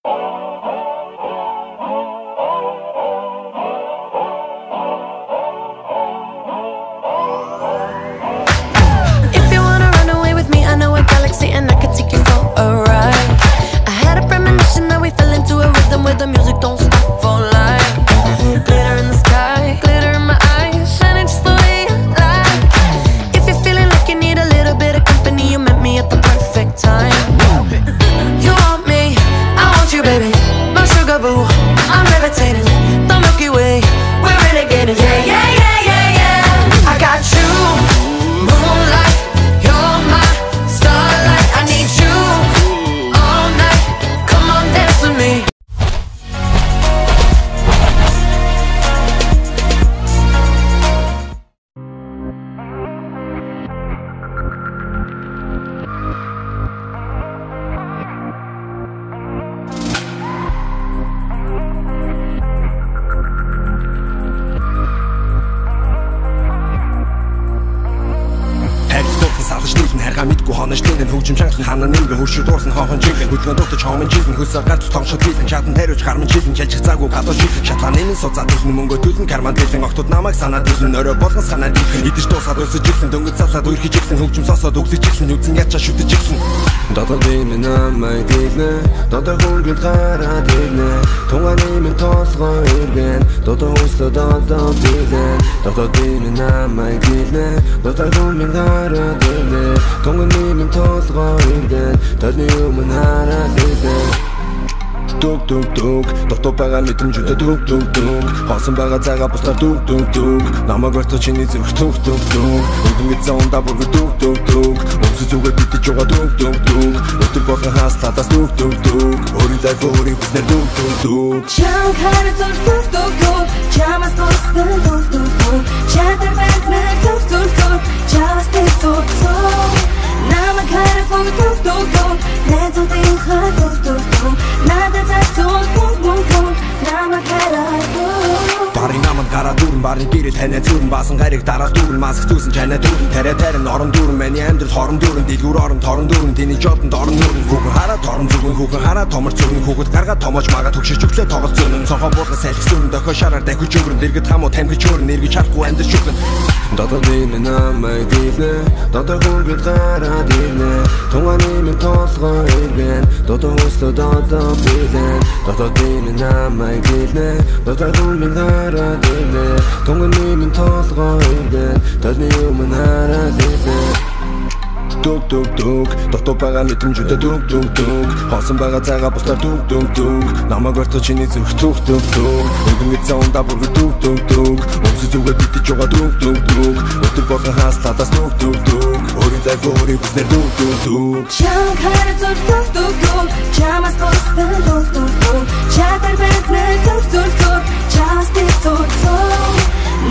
If you wanna run away with me, I know a galaxy and I can take you for a ride. I had a premonition that we fell into a rhythm where the music don't stop for life. Glitter in the sky, glitter in my eyes, shining just the way you like. If you're feeling like you need a little bit of company, you met me at the perfect time. You want me, I want you, baby. My sugar boo, I'm levitating. The Milky Way, we're renegading. Yeah, yeah, yeah, yeah, yeah. I got you, moonlight. You're my starlight. I need you all night. Come on, dance with me. Мэдгүй хонож тэнд хөгжим шанхан хана нэмгэ хөршөд дуурсан хоохон жихэн хөдгөн дутаж хоомын жихэн хөсөө ганц томшод хийлэн чадан тариуч гармын жихэн чалчих цаагүй гадуур шихэн шатлааны суцаад ихнэ мөнгө төлн карман дэлэн огтуд намайг санаад ихнэ орой болгон санаад ихнэ идэж дуусаад өсөж ихнэ дөнгөж цаслаад үерхэж ихнэ хөгжим сонсоод өглөж ихнэ үзэн ячаа шүтэж ихнэ дотор дэмэ намайг дэлнэ дотор хөнгөд гараад ирнэ тунгааны минь тоолгоо иргэн дотор хөслөө дотор дэлэн дотор дэмэ намайг дэлнэ дотор хөнгөд гараад ирнэ тунгааны минь тоолгоо иргэн таны өмнө хараад ирнэ Тук тук тук дотор байгаа мэдрэмжүүдээ тук тук тук хоосон байгаа цагаа бусдаар тук тук тук намайг өртөө чиний зүрх тук тук тук өгөнгөд зоонда бүр тук тук тук өмсөж зүгээр битэж байгаа тук тук тук өтөр болон хааслаадаас тук тук тук өөрийгөө өөрийн хүснээр тук тук тук Чам хараад тук тук тук чамаас тусдаг тук тук тук чатар бэнтнэ тук тук тук чамаас тук тук тук намайг хараад тук тук тук нэзүүдийн хаа тук тук тук надад Барын наманд гараа дүүрэн барын гэрэл танай зүрэн баасан гариг дараа дүүрэн маск зүүсэн чанай дүүрэн тарай тарин орон дүүрэн миний амьдрал хорон дүүрэн дэлгүүр орон торон дүүрэн тэний жодонд орон дүүрэн хүүхэн хараа торон зүгэн хүүхэн хараа томор зүгэн хүүхэд гаргаа томооч магаа төгшөж өглөө тоглол зүүн цонхоо буулган салхи зүрэн дохоо шараар дахиж өврөн дэргэд хамуу тамхиж өөрн эргэж харахгүй амьд шүгэн дотор дэмэ намайг дивнэ дотор хөнгөд гараад ирнэ тунгааны минь тоолгоо иргэн дотор хөслөө дотор билэн дотор дэмэ намайг дивнэ дотор хөнгөд гараад ирнэ тунгааны минь тоолгоо иргэн таны өмнө хараад ирнэ Тук тук тук дотор байгаа мэдрэмжүүдээ тук тук тук хоосон байгаа цагаа бусдаар тук тук тук намайг өртөө чиний зүрх тук тук тук өгөнгөд зоонда бүр тук тук тук өмсөж зүгээр битэж байгаа тук тук тук өтөр болон хааслаадаас тук тук тук өөрийгөө өөрийн хүснээр тук тук тук Чам хараад тук тук тук чамаас тусдаг тук тук тук чатар бэнтнэ тук тук тук чамаас тук тук тук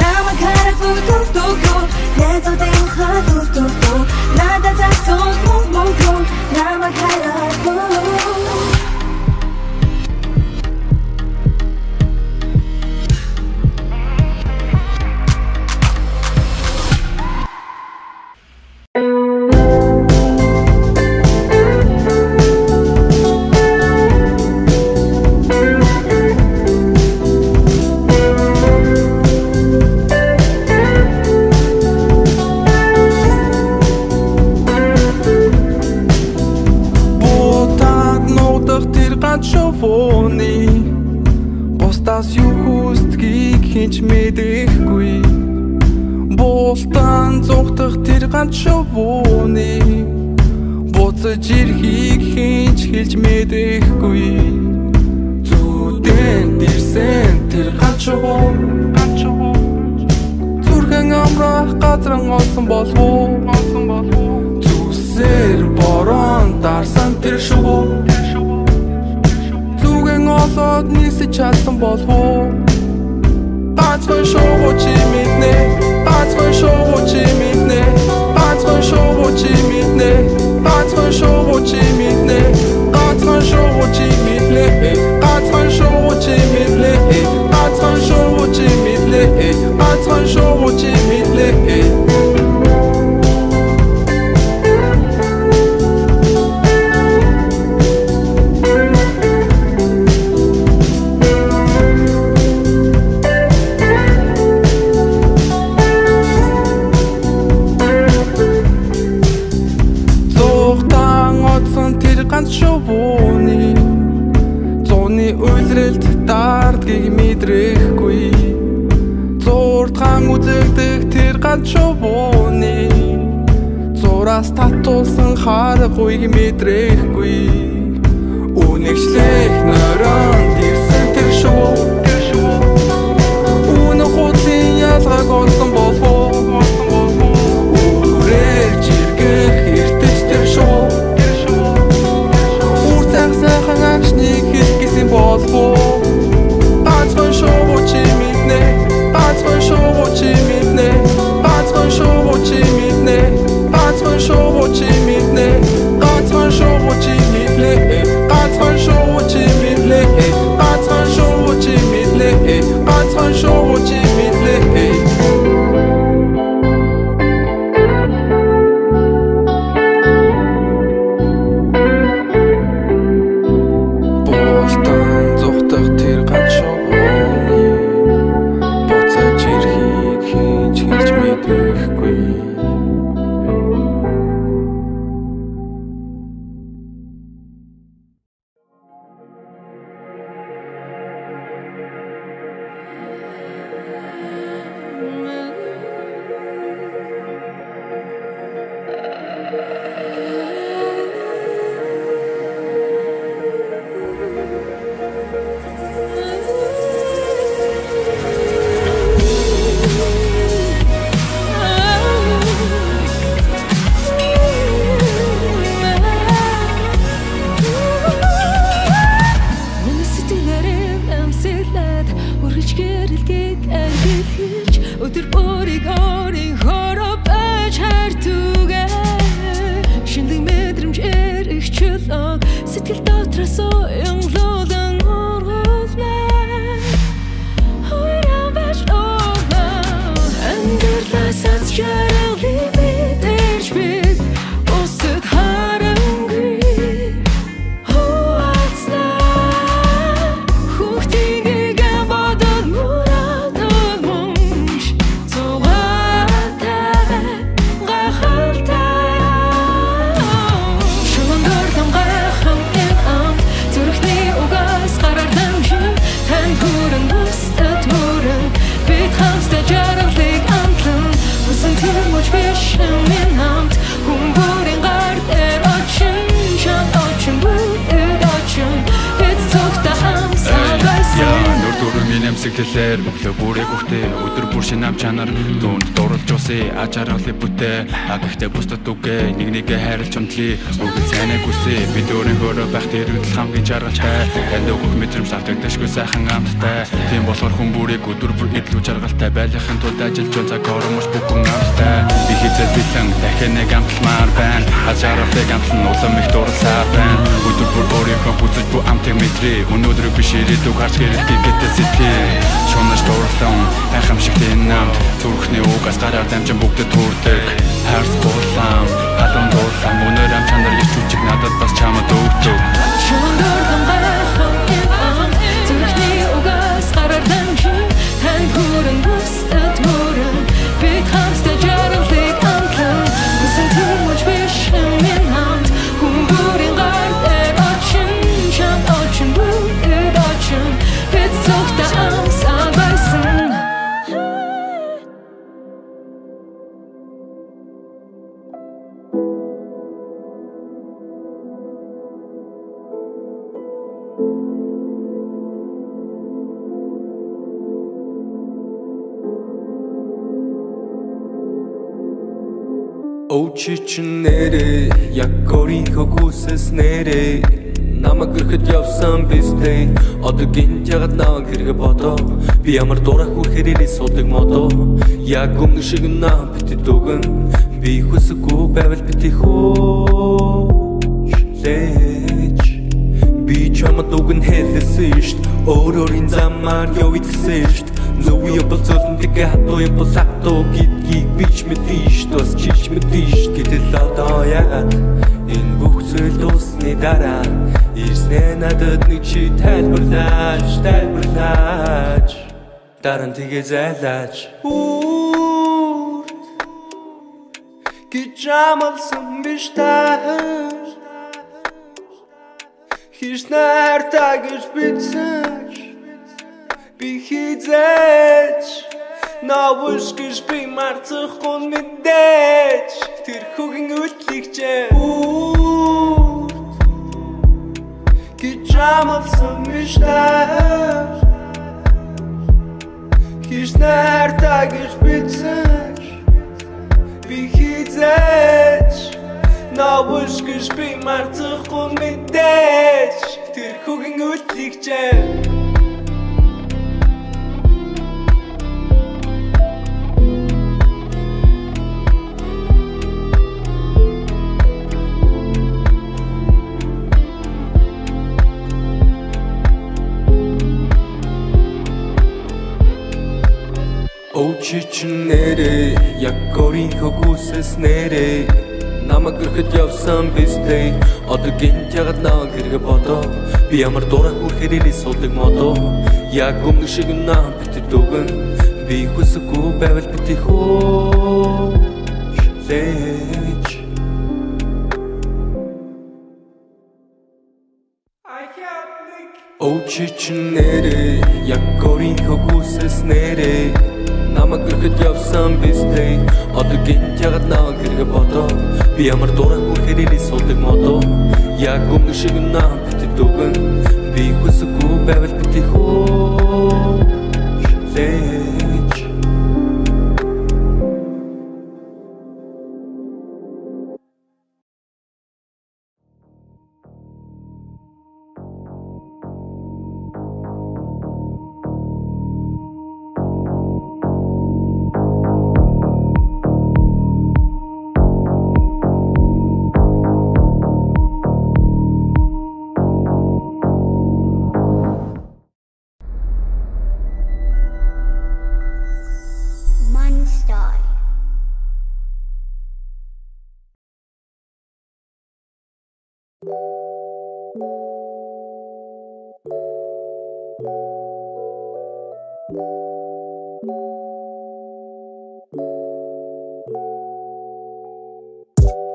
намайг хараад тук тук тук нэзүүдийн хаа тук тук тук надад тук тук тук намайг хараад Бусдаас юу хүсдгийг хинч мэдэхгүй Буултан зүгтэх тэр ганц шувууны Буцаж ирэхийг хинч хэлж мэдэхгүй Зүудэн дэрсэн тэр ганц шувуу Зүрхэн амрах газран олсон болов уу Зүсээр борон дарсан тэр шувуу олоод нийсэж чадсан болов уу Бацхан шоу чи мэднэ Бацхан шоу чи мэднэ Бацхан шоу чи мэднэ Бацхан шоу чи мэднэ Бацхан шоу чи мэднэ Бацхан шоу чи мэднэ Бацхан шоу чи мэднэ Бацхан шоу чи мэднэ гэдгийг мэдрэхгүй зурдхан үзэгдэх тэр ганц шувууны зураас татуулсан харахгүйг мэдрэхгүй үнэгшлэх нөрөнд ирсэн тэр шувуу үнэ хутлын ялгааг олсон болов үрэж иргэх эртэж тэр шувуу үрцэх сайхан агшныг хэлгэсэн болов ганцхан шувуу чи мэднэ ганцхан шувуу чи мэднэ ганцхан шувуу чи мэднэ ганцхан шувуу чи мэднэ ганцхан шувуу чи мэднэ ганцхан шувуу чи мэднэ ганцхан шувуу чи мэднэ ганцхан шувуу чи мэднэ Бостон зүхтэх тэр ганц шувууны буцаж ирэхийг хийж хэлж мэдэхгүй Өдөр бүрийг өөрийн хороо байж хайртугэ шинэлэг мэдрэмж эрэх чөлөө сэтгэл дотроос уянлуулан ургуулна хоёроо байж оолаа амьдралаас аз жаргалыг мэдэрч бид бусад харангүй Сэтгэлээр өглөө бүрээ гүхтээ өдөр бүр шинэм чанар дүнд дурлж усээ аж аргалыг бүтээ гэхдээ бусдад үгээ нэг нэгэ хайрлж унтлээ өгөл сайнаа хүсээ бид өөрийнхөө байх тэрүүл хамгийн жаргалтай танд өгөх мэдрэмж автагдашгүй сайхан амттай тийм болохоор хүн бүрийг өдөр бүр илүү жаргалтай байлгахын тулд ажиллаж цаг оромж бүхэн амттай би хэзээ бэлэн дахин нэг амталмаар байна аж аргалыг амтлан улам их дурлаа байна өдөр бүр өөрийнхөө хүсэж бүх амтыг мэдрээ өнөөдрийг биш ирээдүг харж хэрэгтэй гэдэг сэтгэл шунаж дуурлан гайхамшигтэй намд зүрхний угаас гараар дамжин бүгдэд төрдөг хайрц боллам халуун дуурлан өнөр ам чанар ирч үчиг надад бас чамд өгдөг шундурхан гайхан ам зүрхний угаас гараар дамжин тань хүрэн бүстэд хүрэн бид хамтдаа жаргалыг амтлан үсэн түмж биш минь хамт хүн бүрийн гар дээр очин чамд очин бүгдэд очин бид цогтой Очичин нэрээ яг өөрийнхөө хүсэснээрээ намайг гэрхэд явсан бистэй одоо гинт ягаад наваг хэрэгэ бодоо би ямар дурах хүрхээрээ судаг модоо яг өмнө шиг нам битэд өгөн би хүсэхгүй байвал битий хөөж лээж би чамд өгөн хэлсэн шít өөрийн замаар явагдсан шít Зөв юм бол зөвлөндөг хатуу юм бол сатуу гэдгийг бич мэдэн шít бас чилж мэдэн шít гэтэл одоо яагаад энэ бүх зүйл дуусны дараа ирснэ надад нэг чи тайлбарлаач дараа нь тэгээ зайлаач гэж амлсан биш таа Хиш нартагш бицэж Би хизээч навш гэж би марцахгүй мэдээж тэр хөгийн үлдлэгчээ Гижамалсан миштэй Хиш нартаа гэж битсэн Би хизээч навш гэж би марцахгүй мэдээж тэр хөгийн үлдлэгчээ Очичнэрэ яг горийнхоо гүсэснэрэ намайг гэрхэд явсан бистэй одоо гинт ягаад наа гэргэ бодоо би ямар дураа хүрхээр ирээ суулдаг модоо яг өмнө шиг наа битээ дөгөн би хүсэхгүй байвал битээ хөөж Очичнэрэ яг горийнхоо гүсэснэрэ намайг гэрхэд явсан бистэй одоо гинт ягаад наа гэргэ бодоо би ямар дураа хүрхээр ирээ суулдаг модоо яг өмнө шиг наа битээ дөгөн би хүсэхгүй байвал битээ хөөж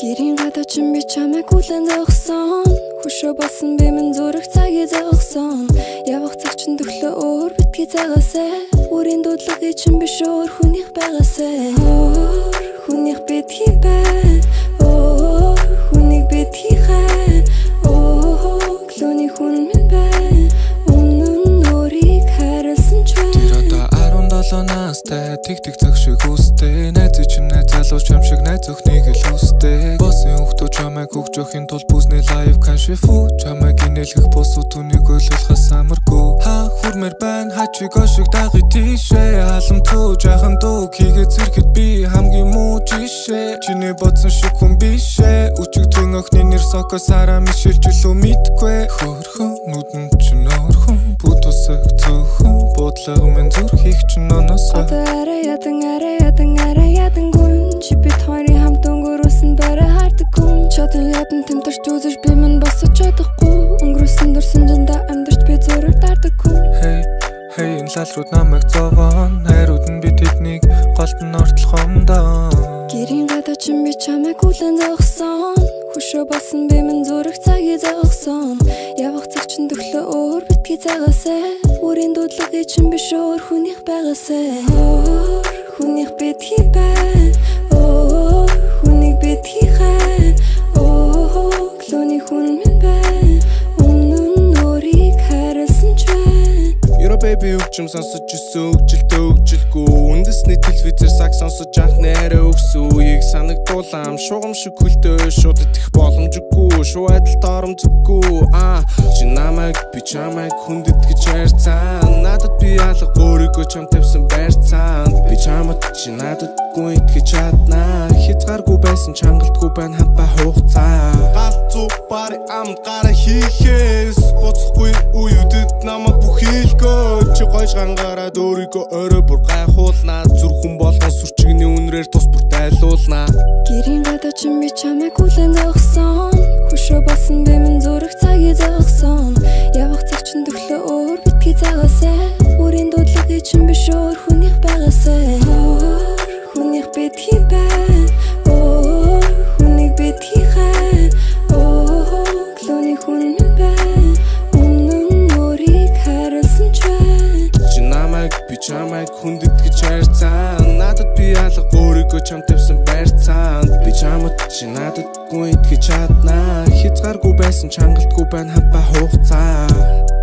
Гэрийн гадаачин би чамайг хүлээн зогсон Хөшөө болсон би минь зүрх цагийг зогсон Явах цаг чин төглөө өөр битгий цагаасаа Үрийн дуудлага чинь биш өөр хүнийх байгаасаа Өөр хүнийх битгий бай Өөр хүнийг битгий хай Өөр клоны хүн минь бай Өмнө нь өөрийг хайрласан ч бай Тэр одоо 17 настай Тэг цаг шиг үстэй Найз чинь найз залууч юм шиг найз өхнийг л үстэй Босын хүүхдүүд чамайг өгч явахын тулд бүсний лайв кашифу Чамайг инээлгэх босуу түүнийг ойлгохаас амаргүй Хаа хүрмээр байна хачиг ошиг дагый тийшээ Халам туу жахан дуу хийгээд зэрхэд би хамгийн муу жишээ Чиний бодсон шиг хүн бишээ Үчигдрийн охины нэр соко сараа мишэлж үлүү мэдгүй Хөрхөн нүдэн чинь орхон Бүтусэг цөөхөн Бодлого минь зүрхийг чинь ноносоо Одоо арай ядан гүн Чи бит хоёрын хамт өнгөрөөсөн барай хардаг хүн Чадан ядан тэмтэрч үзэж би минь босож чадахгүй Өнгөрөөсөн дурсан жандаа амьдарч би зүрх дардаг хүн Hey энэ лал руу намайг зовоон Хайрууд нь би тэднийг голд нь ортол хомдоо Гэрийн гадаачин би чамайг хүлээн зогсон Хөшөө болсон би минь зүрх цагийг зогсон Явах цаг чин төглөө өөр битгий цагаасаа Үрийн дуудлага чинь биш өөр хүнийх байгаасаа Өөр хүнийх битгий бай Өөр хүнийг битгий хай Өөр клоны хүн минь бай Өмнө нь өөрийг хайрласан ч бай Euro baby өгчм сонсож өсөө өгжилтөө өгжилгүй Үндэсний телевизээр саг сонсож анхны арай өгсөн Үеийг санагдуулам шугам шиг хөлтөө шууд идэх боломжгүй Шуу адалт оромжгүй Чи намайг би чамайг хүндэт гэж ярьцаан Надад би алга өөрийгөө чам тавьсан байрцаан Би чамд чи надад гүн итгэж чаднаа Хязгааргүй байсан чангалтгүй байна хампаа хугацаа Галзуу бари амд гараа хийхээс Боцохгүй уюудэд намайг бүх хийлгөө Чи гойж гангараад өөрийгөө орой бүр гайхуулнаа Зүрхэн болгон сүрчигний үнрээр тус бүр дайлуулнаа Гэрийн гадаачин би чамайг хүлээн зогсон Хөшөө болсон би минь зүрх цагийг зогсон Явах цаг чин төглөө өөр битгий цагаасаа Үрийн дуудлага чинь биш өөр хүнийх байгаасаа Өөр хүнийх битгий бай Өөр хүнийг битгий хай Өөр клоны хүн минь бай Өмнө нь өөрийг хайрласан ч бай Чи Мэдгүй чам тавьсан байр цаанд би чамд чи надад гүн итгэж чаднаа хязгааргүй байсан чангалтгүй байна хамтаа хугацаа